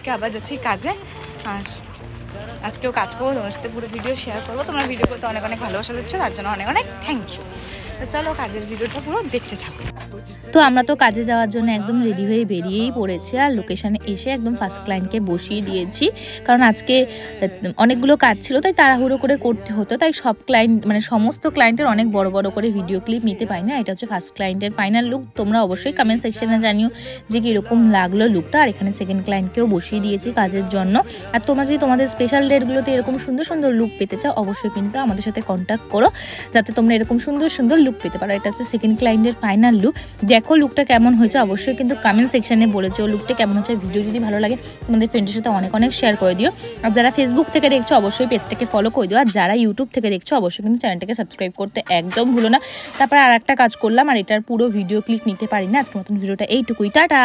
আজকে আবার যাচ্ছি কাজে। আর আজকেও কাজ করবো, তোমার সাথে পুরো ভিডিও শেয়ার করবো। তোমরা ভিডিও করতে অনেক অনেক ভালোবাসা দিচ্ছ, তার জন্য অনেক অনেক থ্যাংক ইউ। তো চলো কাজের ভিডিওটা পুরো দেখতে থাকো। তো আমরা তো কাজে যাওয়ার জন্য একদম রেডি হয়ে বেরিয়েই পড়েছি, আর লোকেশনে এসে একদম ফার্স্ট ক্লায়েন্টকে বসিয়ে দিয়েছি। কারণ আজকে অনেকগুলো কাজ ছিল, তাই তাড়াহুড়ো করে করতে হতো, তাই সব ক্লায়েন্ট মানে সমস্ত ক্লায়েন্টের অনেক বড় বড় করে ভিডিও ক্লিপ নিতে পারি না। এটা হচ্ছে ফার্স্ট ক্লায়েন্টের ফাইনাল লুক। তোমরা অবশ্যই কমেন্ট সেকশনে জানিও যে কীরকম লাগলো লুকটা। আর এখানে সেকেন্ড ক্লায়েন্টকেও বসিয়ে দিয়েছি কাজের জন্য। আর তোমরা যদি তোমাদের স্পেশাল ডেটগুলোতে এরকম সুন্দর সুন্দর লুক পেতে চাও, অবশ্যই কিন্তু আমাদের সাথে কন্ট্যাক্ট করো, যাতে তোমরা এরকম সুন্দর সুন্দর লুক পেতে পারো। এটা হচ্ছে সেকেন্ড ক্লায়েন্টের ফাইনাল লুক। দেখো লুকটা কেমন হয়েছে, অবশ্যই কিন্তু কমেন্ট সেকশনে বলেছো লুকটা কেমন হচ্ছে। ভিডিও যদি ভালো লাগে তোমাদের ফ্রেন্ডের সাথে অনেক অনেক শেয়ার করে দিও। আর যারা ফেসবুক থেকে দেখছো অবশ্যই পেজটাকে ফলো করে দিও। আর যারা ইউটিউব থেকে দেখছো অবশ্যই কিন্তু চ্যানেলটাকে সাবস্ক্রাইব করতে একদম ভুলো না। তারপর আর একটা কাজ করলাম, আর এটার পুরো ভিডিও ক্লিপ নিতে পারি না। আজকের মতন ভিডিওটা এইটুকুই, টাটা।